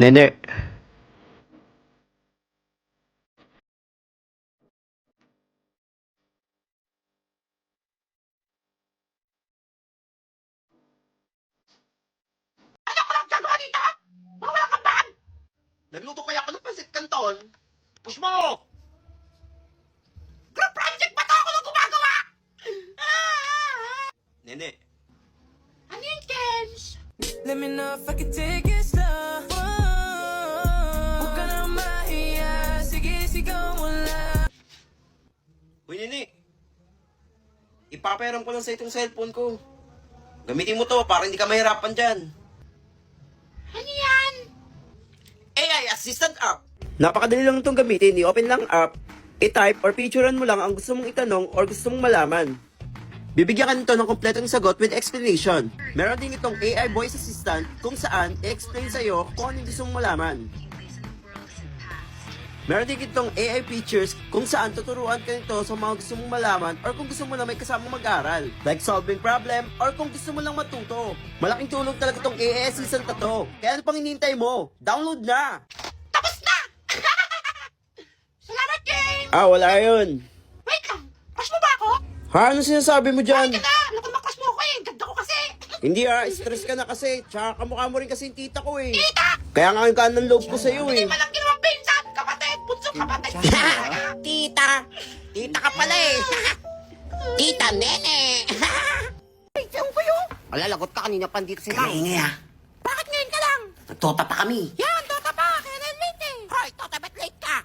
Nene. Ano ko lang gagawa dito? Wala ka ba? Nagluto kaya ako ng pansit canton? Push mo! Group project ba to? Ako lang gumagawa! Nene. Ano yung Kenz? Let me know if I can take it slow. Huwag ka na mahiya. Sige, sigaw mo lang. Uy, Nene. Ipapayaram ko lang sa itong cellphone ko. Gamitin mo to para hindi ka mahirapan dyan. Ano yan? AI Assistant App. Napakadali lang itong gamitin. I-open lang app, i-type or picturean mo lang ang gusto mong itanong or gusto mong malaman. Bibigyan ka nito ng kompletong sagot with explanation. Meron din itong AI voice assistant kung saan i-explain sa'yo kung ano gusto mong malaman. Meron din itong AI features kung saan tuturuan ka nito sa mga gusto mong malaman or kung gusto mo lang may kasamang mag-aral. Like solving problem or kung gusto mo lang matuto. Malaking tulong talaga itong AI assistant na to. Kaya ano pang hinihintay mo? Download na! Tapos na! Salamat, James! Wala yun. Wait lang, crush mo ba ako? Ha? Ano sinasabi mo dyan? Ay, ka na! Naku, makrush mo ako eh! Ganda ko kasi! Hindi stress ka na kasi. Tsaka kamukha mo rin kasi yung tita ko eh. Tita! Kaya nga yung kanan loob ko sa'yo eh. Hindi malaki naman pinsan! Kapatid! Bunso kapatid! Tita! Tita ka pala eh! Tita Nene! Ay, siyang ko yun! Wala, lagot ka kanina pa dito si Ma'am. Kaingay ah. Bakit ngayon ka lang? Nagtota pa kami. Yan, tota pa! Kaya na late eh! Hoy, tota, ba't late ka?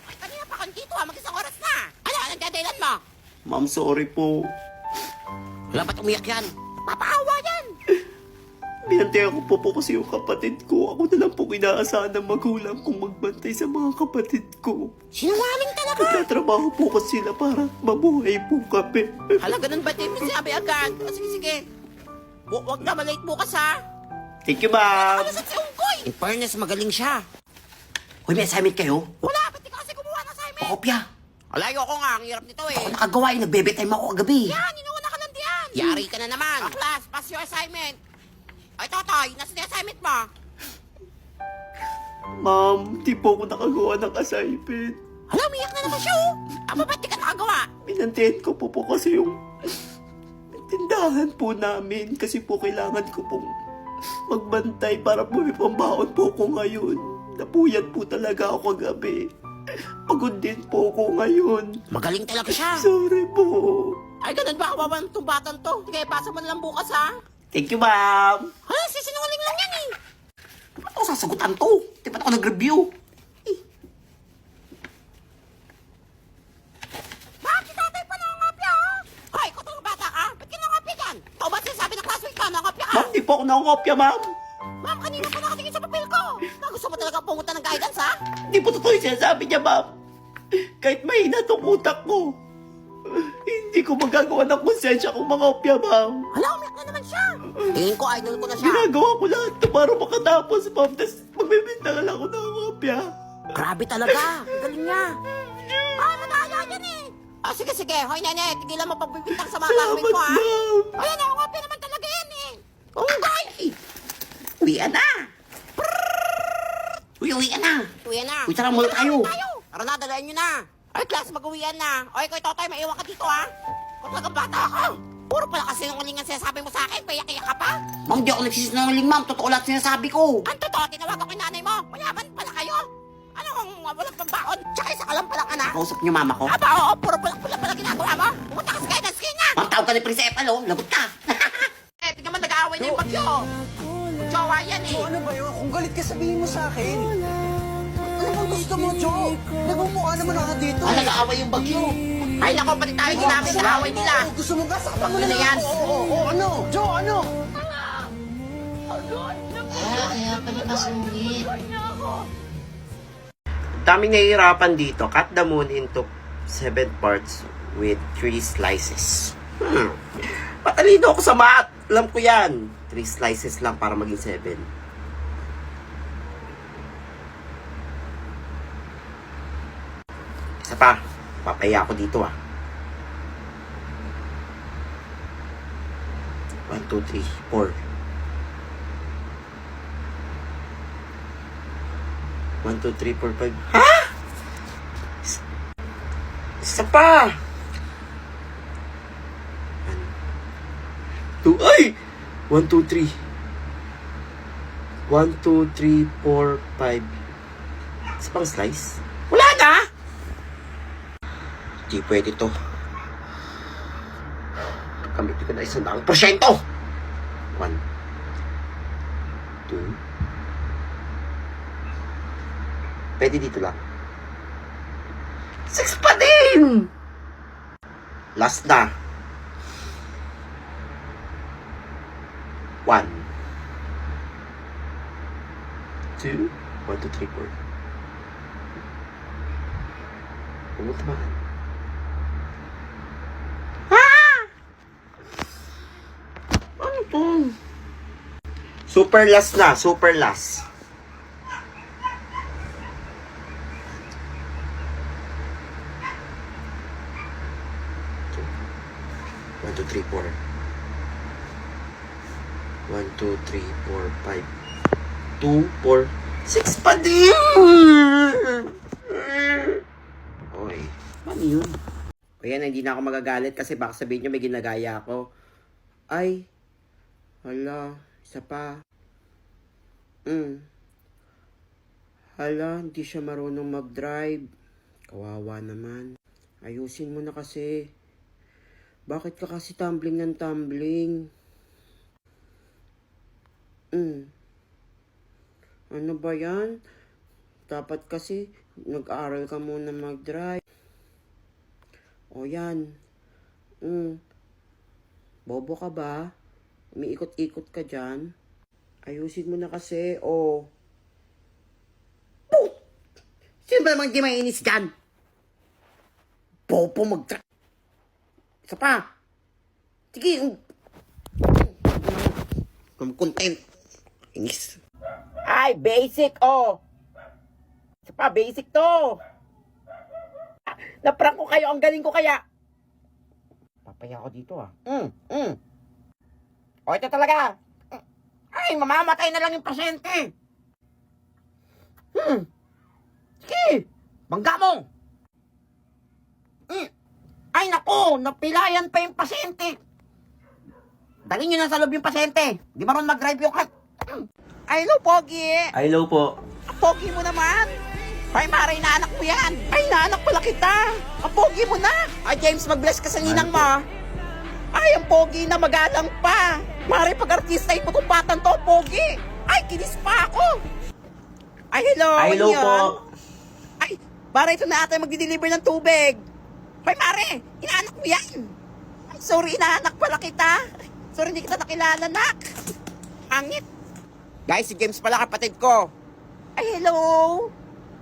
Ay, kanina pa kang dito ah, mag-isang oras na! Ano, anong dadailan mo? Ma'am, sorry po. Wala ba't umiyak yan? Papaawa yan! Binantayan ko po kasi yung kapatid ko. Ako na lang po inaasahan ng magulang kong magbantay sa mga kapatid ko. Sinungaling talaga! Nagtatrabaho po kasi sila para mabuhay po kami. Hala, ganun ba, Tim? Sinabi agad. O, sige, sige. Huwag na, malate bukas, ha? Thank you, ma'am. Ano sa si Unggoy? In fairness, magaling siya. Uy, may assignment kayo? Wala, ba't di ka kasi kumuha ng assignment? Pakopya. Alayo ko nga, ang hirap nito eh. Ako nakagawa eh, nagbe-bedtime ako kagabi. Yan, inuuna ka lang diyan. Yari ka na naman. Class, pass your assignment. Ay, Totoy, nasa yung assignment mo? Ma'am, di po ako nakagawa ng assignment. Hala, umiyak na naman siya, oh. Aba, ba't di ka nakagawa? Pinantayan ko po kasi yung tindahan po namin kasi po kailangan ko pong magbantay para po may pambaon po ko ngayon. Napuyat po talaga ako kagabi. Pagod din po ako ngayon. Magaling talaga siya. Sorry po. Ay, ganun ba? Kawawa ng batang to. Sige, pasa mo na lang bukas, ha? Thank you, ma'am. Ha? Sisinungaling lang yan, eh. Ba't ako sasagutan to? Di ba't ako nag-review? Eh. Bakit tatay pa nangangapya, ha? Hoy, kung itong bata ka, ba't ka nangangapya dyan? Ikaw ba't sinasabi ng classmate ka, nangangapya ka? Ma'am, di po ako nangangapya, ma'am. Ma'am, kanina pa nakatingin sa papel ko. Gusto mo talaga pumunta ng guidance, ha? Hindi po totoo yung sinasabi niya, ma'am. Kahit mahina itong utak ko, hindi ko magagawa ng konsensya kung mga opya, ma'am. Hala, umiyak na naman siya. Tingin ko, idol ko na siya. Ginagawa ko lahat to para makatapos, ma'am. Tapos magbibinta lang ako ng opya. Grabe talaga. Galing niya. Madaya yan eh. Sige, sige. Hoy, nene. Tigilan mo pagbibintang sa mga classmates ko, ha? Ayan, ako opya naman talaga yan eh. Unggoy! Uwian na. Uwian na. Uwian na. Uy, tara muna tayo. Tara na, dalayan nyo na. Ay, class, mag-uwian na. Oy, koy, Totoy, maiwan ka dito, ha? Kung talagang bata ako. Puro pala kasi nungaling ang sinasabi mo sa akin. Payak-iyak ka pa. Ma'am, di ako nagsisinungaling, ma'am. Totoo lahat sinasabi ko. Ang totoo, tinawag ako yung nanay mo. Mayaman pala kayo. Ano ang walang pambaon? Tsaka isa ka lang palang anak. Kausap niyo mama ko? Aba, oo. Puro pala ginagawa mo. Pumunta ka sa guidance kayo na. Ma'am, tawag ka ni Prinsepal, oh. Lagot ka. Tingnan mo, nag-aaway na yung bagyo. Jowa yan, eh. Ano ba yun? Kung galit ka, sabihin mo sa akin. Ano bang gusto mo, Jo? Nagmumukha naman ako dito. Nag-aaway yung bagyo. Ay, nako, pati tayo ginamit sa away nila. Gusto mo ba? Saktan mo Ano na yan? Oo, ano? Jo, ano? Kaya pala masungit. Daming nahihirapan dito. Cut the moon into 7 parts with 3 slices. Patalino ako sa math. Alam ko yan. 3 slices lang para maging 7. Isa pa. Papaya ako dito, ah. 1, 2, 3, 4. 1, 2, 3, 4, 5. Ha? Isa pa! 1, 2, ay! 1, 2, 3. 1, 2, 3, 4, 5. Isa pang slice? Wala na! Di pwede to. Kamiti ko na 100%. 1, 2. Pwede dito lang. 6 pa din! Last na. 1, 2, 1, 2, 3, 4. Pumunta ba? Ano to? Super last na, super last. One, two, three, 4. 1, 2, 3, 4, 5. 2, 4, 6 pa din! Oy, ano yun? O yan, hindi na ako magagalit kasi baka sabihin nyo may ginagaya ako. Ay, hala, isa pa. Hala, hindi siya marunong mag-drive. Kawawa naman. Ayusin mo na kasi. Bakit ka kasi tumbling ng tumbling? Ano ba yan? Dapat kasi nag-aral ka muna mag-drive. O yan. Bobo ka ba? Umiikot-ikot ka dyan? Ayusin mo na kasi, oh. Sino ba namang di mainis dyan? Bobo mag-drive. Isa pa. Sige. Content. Inis. Ay, basic, oh. Isa pa, basic to. Naprank ko kayo, ang galing ko kaya. Papaya ako dito, ah. O, ito talaga. Ay, mamamatay na lang yung pasyente. Sige, bangga mo. Ay, nako, napilayan pa yung pasyente. Dalhin nyo na sa loob yung pasyente. Di marunong mag-drive yung kat. Ay, hello, Pogi. Ay, hello po. Ang pogi mo naman. Ay, Mara, inaanak mo yan. Ay, inaanak pala kita. Ang pogi mo na. Ay, James, mag-bless ka sa ninang mo. Ay, ang pogi na magalang pa. Mara, pag artista, itong batang to, pogi. Ay, kinis pa ako. Ay, hello. Ay, hello ano po. yan? Ay, Mara, ito na ata magdi-deliver ng tubig. Ay, Mare, inaanak mo yan. Ay, sorry, inaanak pala kita. Sorry, hindi kita nakilala, nak. Angit. Guys, si James pala kapatid ko. Ay, hello.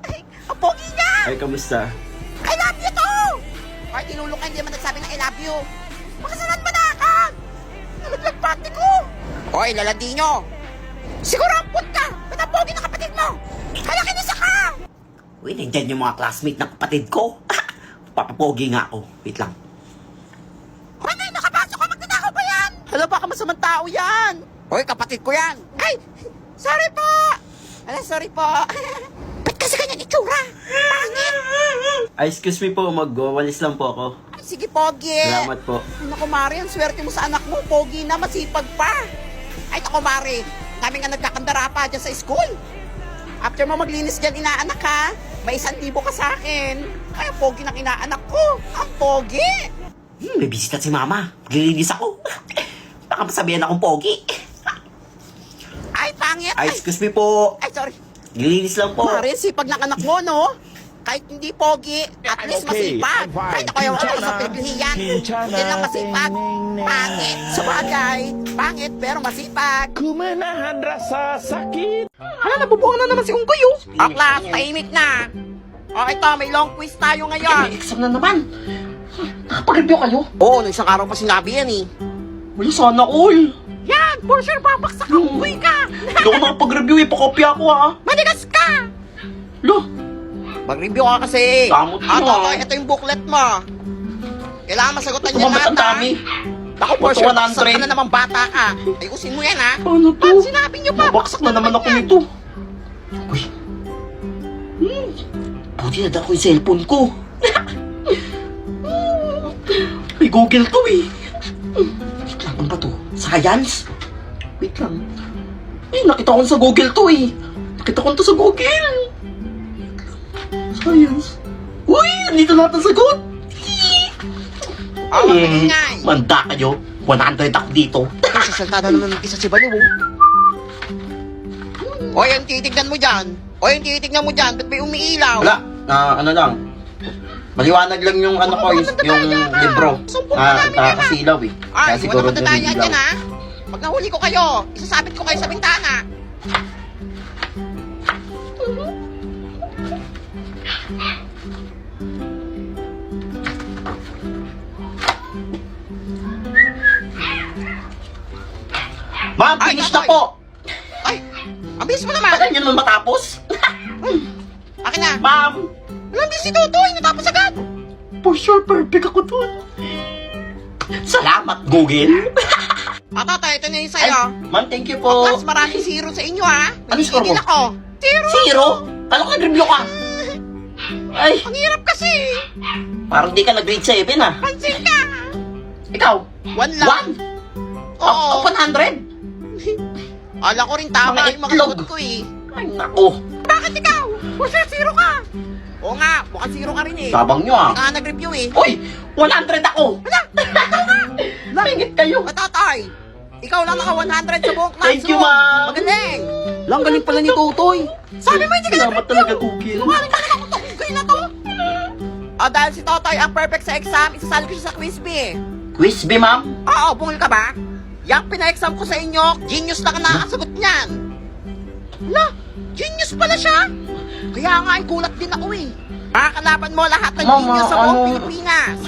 Ay, ang pogi niya. Ay, kamusta? I love you to. Ay, tinulong ka, hindi naman nagsabi ng I love you. Makasalan ba na ka? Nalaglag pati ko. Hoy, lalandi nyo. Siguro ampun ka. Ba't ang pogi ng kapatid mo? Kaya kinisa ka. Uy, nandyan yung mga classmate ng kapatid ko. Papapogi nga ako. Wait lang. Hoy, may nakapasok ka. Magdadakaw ba yan? Hala, baka masamang tao yan. Hoy, kapatid ko yan. Ay, sorry po. Hala, sorry po. Ba't kasi ganyan itsura? Pangit. Ay, excuse me po, magwawalis lang po ako. Ay, sige, Pogi. Salamat po. Ay, naku, Mari, ang swerte mo sa anak mo. Pogi na, masipag pa. Ay, naku, Mari. Dami nga nagkakandara pa dyan sa school. After mo maglinis dyan, inaanak ha, may 1,000 ka sa akin. Ay, ang pogi ng inaanak ko. Ang pogi. May bisita si Mama. Maglilinis ako. Baka masabihan akong pogi. Ay, pangit. Ay, excuse me po. Ay, sorry. Nililinis lang po. Mari, sipag ng anak mo, no? Kahit hindi pogi, at least masipag. Kahit ako yung sa paghihiyan. Hindi lang masipag. Pangit. Sabagay. Pangit, pero masipag. Kumenahan rasa sakit. Hala, nabubuang na naman si Unggoy, oh. Akla, tahimik na. O, ito, may long quiz tayo ngayon. Exam na naman. Nakapag-review kayo? Oo, nung isang araw pa sinabi yan, eh. Wala sana all. Yan, for sure, babaksak ka, Unggoy ka. Hindi ako nakapag-review eh. Pakopya ako ah. Manigas ka. Lo, Mag-review ka kasi. Damot mo, Ito, ah. ito yung booklet mo. Kailangan masagutan niya tumamat lahat, ang ha? dami. Ako, for sure, 100. baksak ka na naman bata ka. Ayusin mo yan, ha? Paano to? Ba't sinabi niyo pa? Mabaksak na naman ako nito. Uy, dinadala ko yung cellphone ko. May Google to eh. Wait lang, ano ba to? Science? Wait lang. Nakita ko sa Google to eh. Nakita ko to sa Google. Science. Uy, andito lahat ang sagot. Manda kayo. 100 ako dito. Sasalta na naman ng isa si Baliw. O, yung titignan mo dyan. Ba't may umiilaw? Wala. Ano lang. Maliwanag lang yung ano ko, yung libro. Kasilaw eh. Kaya Ay, siguro wala madadaya nalilaw. dyan ha. Pag nahuli ko kayo, isasabit ko kayo sa bintana. Ma'am, Ay, finish na Totoy. po. Ay, ang bilis mo naman. Tagal nyo naman matapos. Akin na. Ma'am, Walang bilis si Totoy, natapos agad. for sure perfect ako dun. Salamat, Google. Totoy, ito na yung Ay, sa'yo. ma'am, thank you po. Plus, maraming zero sa inyo ha. Ano score mo? Nagigil ako. Zero. Zero? Kala ko nag-review ka. Ay, Ang hirap kasi. parang di ka nag-grade 7 ah. Pansin ka. Ikaw? One lang. 1? Of Oo. 100? Ala ko rin tama Mga yung mga itlog. sagot ko eh. Ay, naku. Bakit ikaw? For sure, zero ka. Oo nga, mukhang zero ka rin eh. Sabang nyo ah. Hindi ka nga nag-review eh. Uy, 100 ako. Langit kayo. Tatay, ikaw lang naka 100 sa buong classroom. Thank you, ma'am. Magaling. Lang galing pala ni Totoy. Sabi mo hindi ka Salamat talaga, Google. Sinungaling ka naman kung tukugay na to. Dahil si Totoy ang perfect sa exam, isasali ko siya sa quiz bee. Quiz B, ma'am? Oo, bungol ka ba? Yang pina-exam ko sa inyo, genius lang ang nakakasagot niyan. Hala, genius pala siya. Kaya nga, gulat din ako eh. Makakalaban mo lahat ng Ma'am, genius sa buong ano- Pilipinas.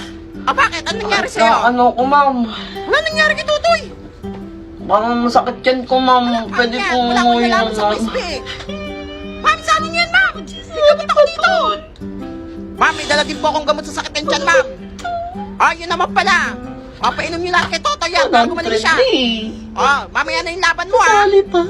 Bakit? Anong nangyari sa'yo? Ano ko, ma'am? Wala nangyari kay Totoy. Parang masakit yan ko, ma'am. Pwede Ayan, po wala akong yun, nalaman sa ma'am. quiz bee. Ma'am, saan niyo yan, ma'am? Ikabot ako dito. Ma'am, may dala din po akong gamot sa sakit ng tiyan, ma'am. Yun naman pala. Papainom niyo lahat kay Totoy yan bago malis siya. 100 eh. Mamaya na yung laban mo, ha? Sali pa.